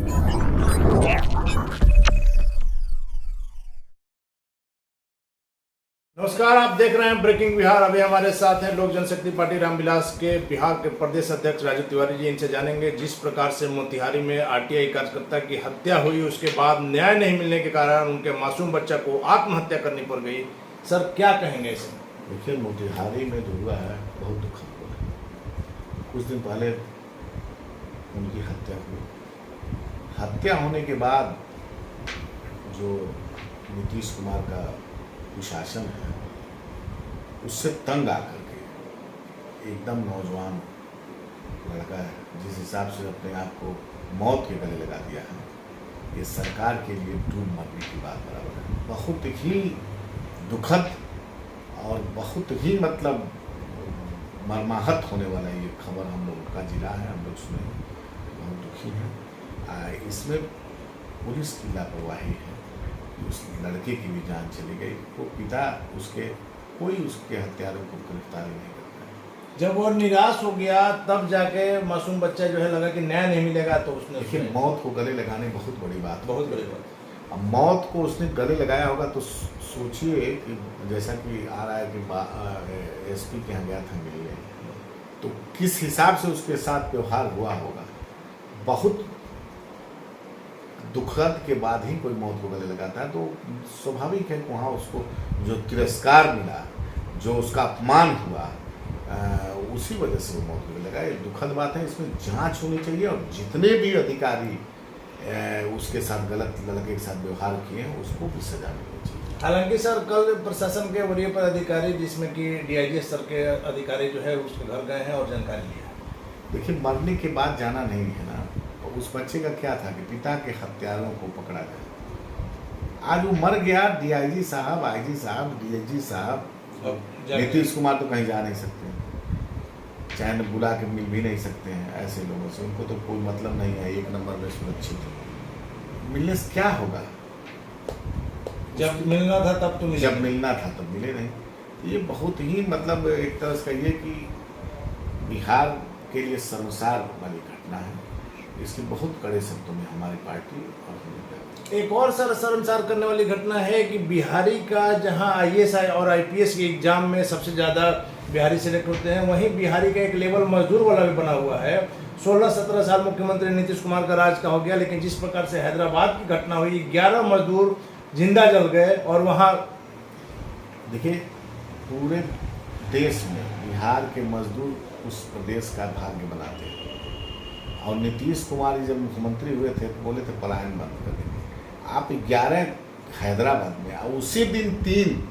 नमस्कार, आप देख रहे हैं ब्रेकिंग बिहार। अभी हमारे साथ हैं लोक जनशक्ति पार्टी रामविलास के बिहार के प्रदेश अध्यक्ष राजू तिवारी जी। इनसे जानेंगे जिस प्रकार से मोतिहारी में आरटीआई कार्यकर्ता की हत्या हुई, उसके बाद न्याय नहीं मिलने के कारण उनके मासूम बच्चा को आत्महत्या करनी पड़ गई। सर, क्या कहेंगे इसमें? देखिए, मोतिहारी में जो हुआ है बहुत दुखद हुआ है। कुछ दिन पहले उनकी हत्या हुई। हत्या होने के बाद जो नीतीश कुमार का प्रशासन है, उससे तंग आकर के एकदम नौजवान लड़का है जिस हिसाब से अपने आप को मौत के गले लगा दिया है, ये सरकार के लिए डूब मरने की बात बराबर है। बहुत ही दुखद और बहुत ही मर्माहत होने वाला ये खबर हम लोग का जिला है, हम लोग सुने, बहुत दुखी हैं। इसमें पुलिस की लापरवाही है। उस लड़के की भी जान चली गई। वो पिता कोई उसके हत्यारों को गिरफ्तारी नहीं करता है। जब वो निराश हो गया तब जाके मासूम बच्चा जो है लगा कि न्याय नहीं मिलेगा, तो उसने देखिए, मौत को गले लगाने बहुत बड़ी बात, बहुत बड़ी बात। अब मौत को उसने गले लगाया होगा तो सोचिए कि जैसा कि आ रहा है कि एसपी के यहाँ गया था मिलने, तो किस हिसाब से उसके साथ व्यवहार हुआ होगा। बहुत दुखद के बाद ही कोई मौत को गले लगाता है, तो स्वाभाविक है कि वहाँ उसको जो तिरस्कार मिला, जो उसका अपमान हुआ, उसी वजह से वो मौत को गले लगा। ये दुखद बात है। इसमें जांच होनी चाहिए और जितने भी अधिकारी उसके साथ गलत लड़के के साथ व्यवहार किए हैं उसको भी सजा मिलनी चाहिए। हालांकि सर, कल प्रशासन के वरीय पदाधिकारी जिसमें कि डीआईजी स्तर के अधिकारी जो है उसके घर गए हैं और जानकारी ली है। देखिए, मरने के बाद जाना नहीं है ना। उस बच्चे का क्या था कि पिता के हत्यारों को पकड़ा जाए। आज वो मर गया। डीआईजी साहब, आईजी साहब, डीआईजी साहब, नीतीश कुमार तो कहीं जा नहीं सकते, चाहे बुला के मिल भी नहीं सकते हैं ऐसे लोगों से। उनको तो कोई मतलब नहीं है, एक नंबर में सुरक्षित। मिलने से क्या होगा? जब मिलना था तब तो मिले, जब मिलना था तब मिले नहीं। ये बहुत ही एक तरह से कहिए कि बिहार के लिए शर्मसार वाली घटना है। इसकी बहुत कड़े शब्दों में हमारी पार्टी और एक और सर शर्मसार करने वाली घटना है कि बिहारी का जहां आईएएस और आईपीएस के एग्जाम में सबसे ज़्यादा बिहारी सिलेक्ट होते हैं, वहीं बिहारी का एक लेवल मजदूर वाला भी बना हुआ है। 16-17 साल मुख्यमंत्री नीतीश कुमार का राज का हो गया, लेकिन जिस प्रकार से हैदराबाद की घटना हुई, 11 मजदूर जिंदा जल गए। और वहाँ देखिए, पूरे देश में बिहार के मजदूर उस प्रदेश का भाग्य बनाते हैं। और नीतीश कुमार जब मुख्यमंत्री हुए थे तो बोले थे पलायन बंद कर देंगे। आप 11 हैदराबाद में, और उसी दिन 3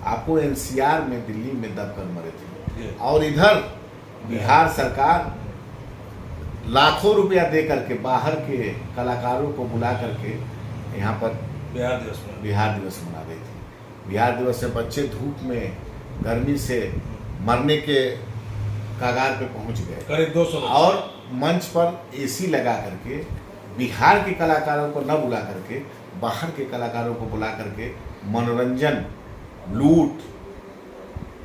आपको एनसीआर में दिल्ली में दबकर मरे थे। और इधर बिहार सरकार लाखों रुपया दे करके बाहर के कलाकारों को बुला करके यहाँ पर बिहार दिवस मना रही थी। बिहार दिवस से बच्चे धूप में गर्मी से मरने के कगार पे पहुंच गए, करीब 200, और मंच पर एसी लगा करके बिहार के कलाकारों को न बुला करके बाहर के कलाकारों को बुला करके मनोरंजन, लूट,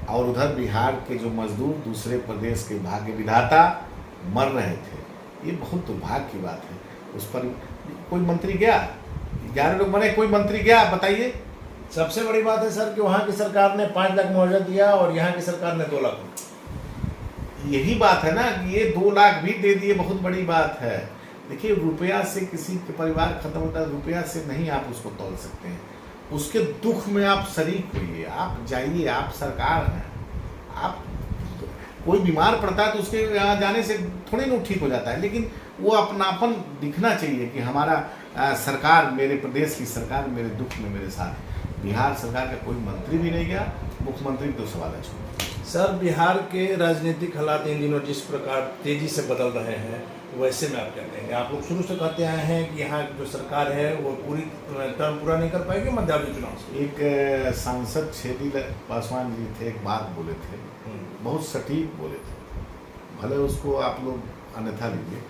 और उधर बिहार के जो मजदूर दूसरे प्रदेश के भाग्य विधाता मर रहे थे। ये बहुत दुर्भाग्य की बात है। उस पर कोई मंत्री गया? 11 लोग मरे, कोई मंत्री गया? बताइए। सबसे बड़ी बात है सर कि वहाँ की सरकार ने 5 लाख मुआवजा दिया और यहाँ की सरकार ने 2 लाख। यही बात है ना कि ये 2 लाख भी दे दिए, बहुत बड़ी बात है। देखिए, रुपया से किसी के परिवार खत्म होता है, रुपया से नहीं आप उसको तोल सकते हैं। उसके दुख में आप शरीक होइए, आप जाइए, आप सरकार हैं। आप कोई बीमार पड़ता है तो उसके यहाँ जाने से थोड़ी ना ठीक हो जाता है, लेकिन वो अपनापन दिखना चाहिए कि हमारा सरकार, मेरे प्रदेश की सरकार मेरे दुख में मेरे साथ। बिहार सरकार का कोई मंत्री भी नहीं गया, मुख्यमंत्री तो सवाल है छोड़। सर, बिहार के राजनीतिक हालात इन दिनों जिस प्रकार तेजी से बदल रहे हैं, वैसे में आप क्या कहेंगे? आप लोग शुरू से कहते आए हैं कि यहाँ जो सरकार है वो पूरी टर्म पूरा नहीं कर पाएगी मध्यावधि चुनाव से। एक सांसद छेदी पासवान जी थे, एक बात बोले थे, बहुत सटीक बोले थे, भले उसको आप लोग अन्यथा लीजिए,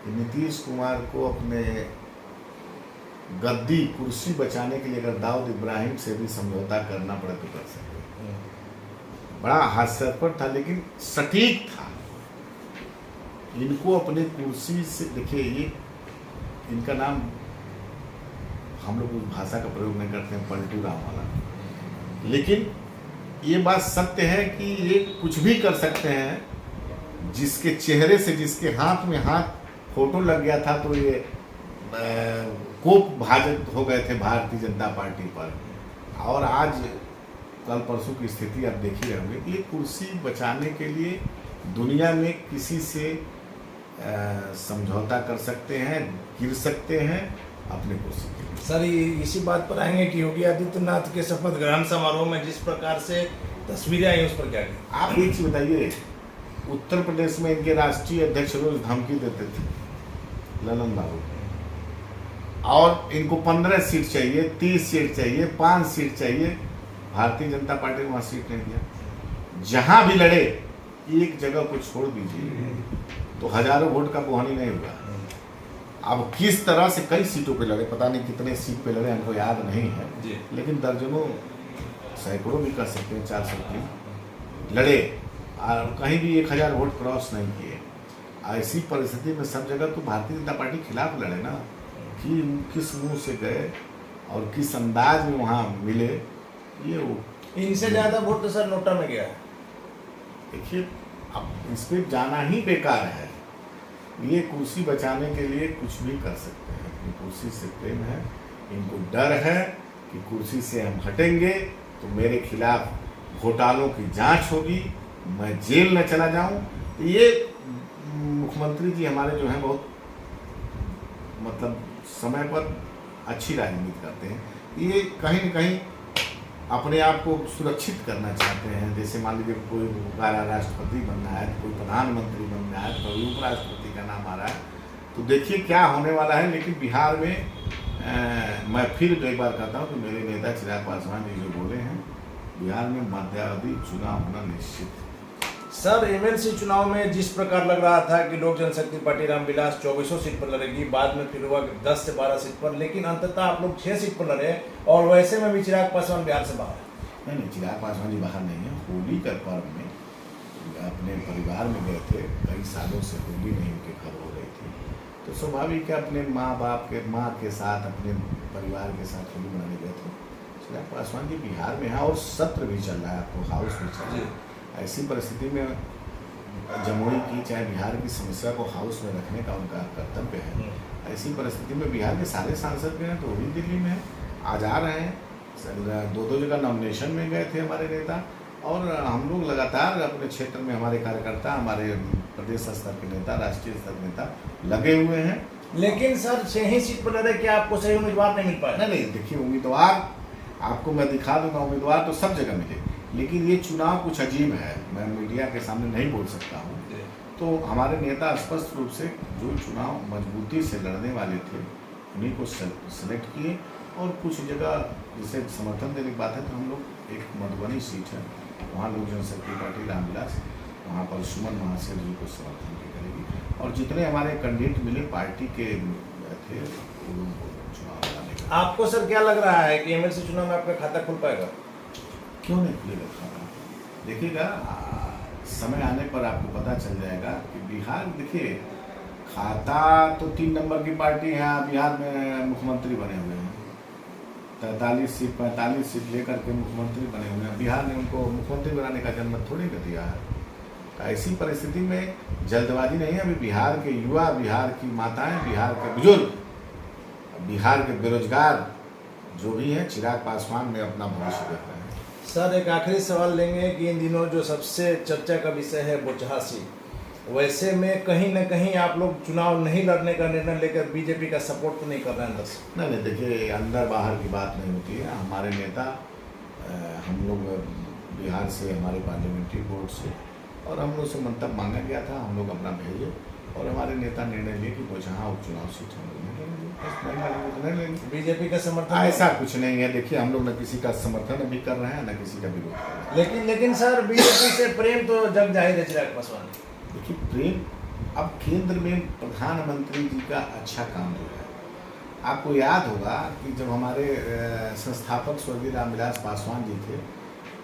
कि नीतीश कुमार को अपने गद्दी कुर्सी बचाने के लिए अगर दाऊद इब्राहिम से भी समझौता करना पड़े तो कर सकते। बड़ा हास्यास्पद था लेकिन सटीक था। इनको अपने कुर्सी से, देखिए ये इनका नाम, हम लोग उस भाषा का प्रयोग नहीं करते हैं पलटू राम वाला, लेकिन ये बात सत्य है कि ये कुछ भी कर सकते हैं। जिसके चेहरे से, जिसके हाथ में हाथ फोटो लग गया था तो ये कोप भाजक हो गए थे भारतीय जनता पार्टी पर, और आज कल परसों की स्थिति आप देख ही रहे होंगे कि ये कुर्सी बचाने के लिए दुनिया में किसी से समझौता कर सकते हैं, गिर सकते हैं अपने कुर्सी के लिए। सर इसी बात पर आएंगे कि योगी आदित्यनाथ के शपथ ग्रहण समारोह में जिस प्रकार से तस्वीरें आई उस पर क्या कहें? आप एक चीज बताइए, उत्तर प्रदेश में इनके राष्ट्रीय अध्यक्ष रोज धमकी देते थे ललन बाबू, और इनको 15 सीट चाहिए, 30 सीट चाहिए, 5 सीट चाहिए। भारतीय जनता पार्टी ने वहाँ सीट नहीं दिया। जहाँ भी लड़े, एक जगह को छोड़ दीजिए तो हजारों वोट का बोहनी नहीं हुआ। अब किस तरह से कई सीटों पे लड़े, पता नहीं कितने सीट पे लड़े, हमको याद नहीं है, लेकिन दर्जनों सैकड़ों भी कर सकते हैं, 400 की लड़े, और कहीं भी 1000 वोट क्रॉस नहीं किए। ऐसी परिस्थिति में सब जगह तो भारतीय जनता पार्टी खिलाफ लड़े ना, कि किस मुंह से गए और किस अंदाज में वहाँ मिले, ये वो इनसे ज़्यादा वोट तो सर नोटा में गया है। देखिए अब इस पर जाना ही बेकार है। ये कुर्सी बचाने के लिए कुछ भी कर सकते हैं, अपनी कुर्सी से प्रेम है, इनको डर है कि कुर्सी से हम हटेंगे तो मेरे खिलाफ घोटालों की जांच होगी, मैं जेल न चला जाऊं। ये मुख्यमंत्री जी हमारे जो हैं बहुत मतलब समय पर अच्छी राजनीति करते हैं। ये कहीं न कहीं अपने आप को सुरक्षित करना चाहते हैं। जैसे मान लीजिए कोई राष्ट्रपति बनना है, कोई प्रधानमंत्री बनना है, तो उपराष्ट्रपति का नाम आ रहा है, तो देखिए क्या होने वाला है। लेकिन बिहार में मैं फिर एक बार कहता हूँ कि मेरे नेता चिराग पासवान जी जो बोले हैं, बिहार में मध्यावधि चुनाव होना निश्चित है। सर एमएलसी चुनाव में जिस प्रकार लग रहा था कि लोक जनशक्ति पार्टी रामविलास 2400 सीट पर लड़ेगी, बाद में फिर हुआ 10 से 12 सीट पर, लेकिन अंततः आप लोग 6 सीट पर लड़े, और वैसे में भी चिराग पासवान बिहार से बाहर है। नहीं, चिराग पासवान जी बाहर नहीं है। होली का पर्व में अपने परिवार में गए थे, कई सालों से होली नहीं उनके घर हो रही थी, तो स्वाभाविक है अपने माँ के साथ, अपने परिवार के साथ होली मनाने गए थे। चिराग पासवान जी बिहार में है और सत्र भी चल रहा है, आपको हाउस भी चल रहा है। ऐसी परिस्थिति में जमुई की चाहे बिहार की समस्या को हाउस में रखने का उनका कर्तव्य है। ऐसी परिस्थिति में बिहार के सारे सांसद गए हैं, तो वही दिल्ली में है, आज आ रहे हैं। 2 जगह नॉमिनेशन में गए थे हमारे नेता, और हम लोग लगातार अपने क्षेत्र में हमारे कार्यकर्ता, हमारे प्रदेश स्तर के नेता, राष्ट्रीय स्तर के नेता लगे हुए हैं। लेकिन सर 6 ही सीट पर लड़े, क्या आपको सही उम्मीदवार नहीं मिल पाया? नहीं, देखिए उम्मीदवार आपको मैं दिखा दूंगा, उम्मीदवार तो सब जगह मिले, लेकिन ये चुनाव कुछ अजीब है, मैं मीडिया के सामने नहीं बोल सकता हूँ। तो हमारे नेता स्पष्ट रूप से जो चुनाव मजबूती से लड़ने वाले थे उन्हीं को सेलेक्ट किए, और कुछ जगह जिसे समर्थन देने की बात है, तो हम लोग एक मधुबनी सीट है, वहाँ लोक जनशक्ति पार्टी रामविलास, वहाँ पर सुमन महाशय जी को समर्थन की करेगी, और जितने हमारे कैंडिडेट मिले पार्टी के थे चुनाव लड़ाने का। आपको सर क्या लग रहा है कि एमएलसी चुनाव में आपका खाता खुल पाएगा? क्यों नहीं खुलेगा खाता? देखिएगा, समय आने पर आपको पता चल जाएगा कि बिहार, देखिए खाता तो 3 नंबर की पार्टी है, बिहार में मुख्यमंत्री बने हुए हैं, 45 सीट लेकर के मुख्यमंत्री बने हुए हैं। बिहार ने उनको मुख्यमंत्री बनाने का जन्मत थोड़ी कर दिया है। तो ऐसी परिस्थिति में जल्दबाजी नहीं है। अभी बिहार के युवा, बिहार की माताएं, बिहार के बुजुर्ग, बिहार के बेरोजगार जो भी हैं, चिराग पासवान में अपना भविष्य देख रहे हैं। सर एक आखिरी सवाल लेंगे कि इन दिनों जो सबसे चर्चा का विषय है बोचहा सीट, वैसे में कहीं न कहीं आप लोग चुनाव नहीं लड़ने का निर्णय लेकर बीजेपी का सपोर्ट तो नहीं कर रहे हैं अंदर से? नहीं, देखिए अंदर बाहर की बात नहीं होती है। हमारे नेता, हम लोग बिहार से, हमारे पार्लियामेंट्री बोर्ड से, और हम लोग से मंतव्य मांगा गया था, हम लोग अपना भेजे, और हमारे नेता निर्णय लिए कि बोचहा उपचुनाव सीट हम लोग नहीं लेंगे। बीजेपी का समर्थन ऐसा कुछ नहीं है। देखिए हम लोग न किसी का समर्थन अभी कर रहे हैं, न किसी का विरोध कर रहे हैं। लेकिन सर बीजेपी से प्रेम तो जग जाहिर है चिराग पासवान। देखिए प्रेम, अब केंद्र में प्रधानमंत्री जी का अच्छा काम जो है, आपको याद होगा कि जब हमारे संस्थापक स्वर्गीय रामविलास पासवान जी थे,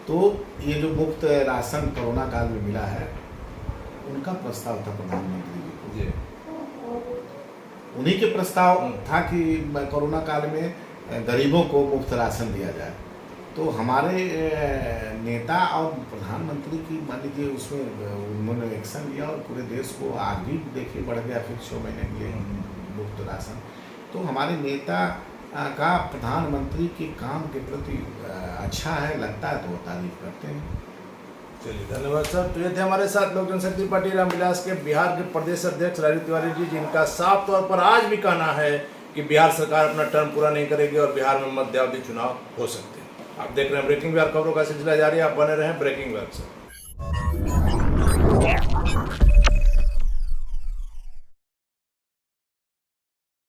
तो ये जो मुफ्त राशन कोरोना काल में मिला है, उनका प्रस्ताव था प्रधानमंत्री जी को। जी। उन्हीं के प्रस्ताव था कि कोरोना काल में गरीबों को मुफ्त राशन दिया जाए। तो हमारे नेता और प्रधानमंत्री की मान लीजिए उसमें उन्होंने एक्शन लिया और पूरे देश को आज भी देखिए बढ़ गया फिर 6 महीने के लिए मुफ्त राशन। तो हमारे नेता का प्रधानमंत्री के काम के प्रति अच्छा है, लगता है तो वो तारीफ करते हैं। चलिए धन्यवाद सर। तो ये थे हमारे साथ लोक जनशक्ति पार्टी रामविलास के बिहार के प्रदेश अध्यक्ष राजू तिवारी जी, जिनका साफ तौर पर आज भी कहना है कि बिहार सरकार अपना टर्म पूरा नहीं करेगी और बिहार में मध्यावधि चुनाव हो सकते हैं। आप देख रहे हैं ब्रेकिंग बिहार, खबरों का सिलसिला जारी है, आप बने रहें ब्रेकिंग बिहार से।